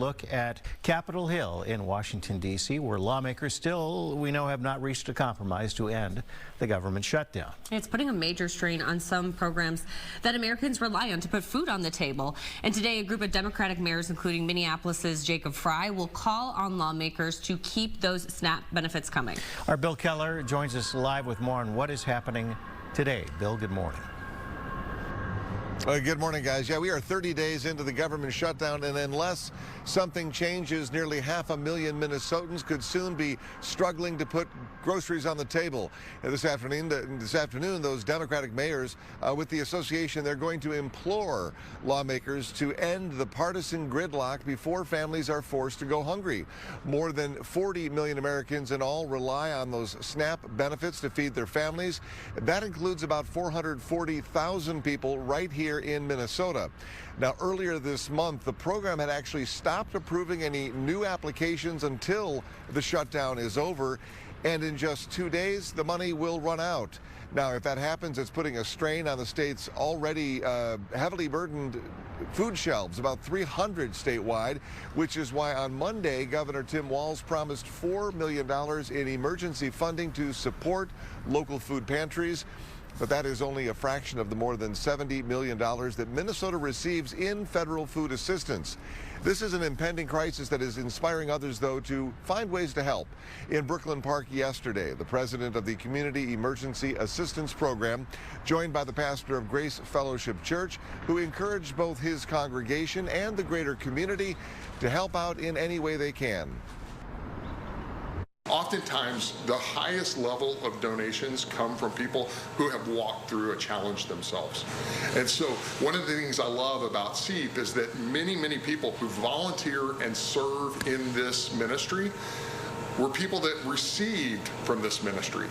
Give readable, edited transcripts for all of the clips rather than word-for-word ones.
look at Capitol Hill in Washington, D.C., where lawmakers still, we know, have not reached a compromise to end the government shutdown. It's putting a major strain on some programs that Americans rely on to put food on the table. And today, a group of Democratic mayors, including Minneapolis's Jacob Fry, will call on lawmakers to keep those SNAP benefits coming. Our Bill Keller joins us live with more on what is happening today. Bill, good morning. Good morning, guys. Yeah, we are 30 days into the government shutdown, and unless something changes, nearly 500,000 Minnesotans could soon be struggling to put groceries on the table. This afternoon, those Democratic mayors with the association, they're going to implore lawmakers to end the partisan gridlock before families are forced to go hungry. More than 40 million Americans in all rely on those SNAP benefits to feed their families. That includes about 440,000 people right here in Minnesota. Now, earlier this month, the program had actually stopped approving any new applications until the shutdown is over, and in just 2 days, the money will run out. Now, if that happens, it's putting a strain on the state's already heavily burdened food shelves, about 300 statewide, which is why on Monday, Governor Tim Walz promised $4 million in emergency funding to support local food pantries. But that is only a fraction of the more than $70 million that Minnesota receives in federal food assistance. This is an impending crisis that is inspiring others, though, to find ways to help. In Brooklyn Park yesterday, the president of the Community Emergency Assistance Program, joined by the pastor of Grace Fellowship Church, who encouraged both his congregation and the greater community to help out in any way they can. Oftentimes, the highest level of donations come from people who have walked through a challenge themselves. And so one of the things I love about SEEP is that many, many people who volunteer and serve in this ministry were people that received from this ministry.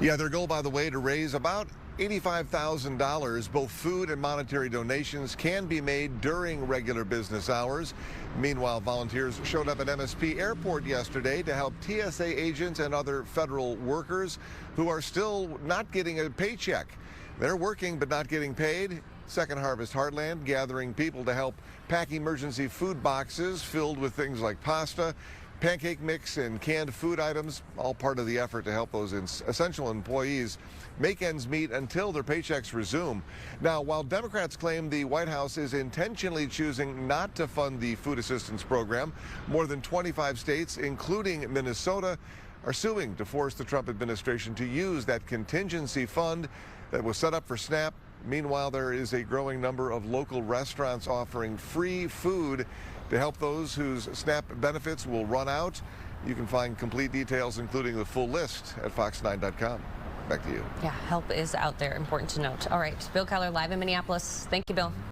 Yeah, their goal, by the way, to raise about $85,000. Both food and monetary donations can be made during regular business hours. Meanwhile, volunteers showed up at MSP Airport yesterday to help TSA agents and other federal workers who are still not getting a paycheck. They're working but not getting paid. Second Harvest Heartland gathering people to help pack emergency food boxes filled with things like pasta, pancake mix, and canned food items, all part of the effort to help those essential employees make ends meet until their paychecks resume. Now, while Democrats claim the White House is intentionally choosing not to fund the food assistance program, more than 25 states, including Minnesota, are suing to force the Trump administration to use that contingency fund that was set up for SNAP. Meanwhile, there is a growing number of local restaurants offering free food to help those whose SNAP benefits will run out. You can find complete details, including the full list, at fox9.com. Back to you. Yeah, help is out there. Important to note. All right, Bill Keller live in Minneapolis. Thank you, Bill.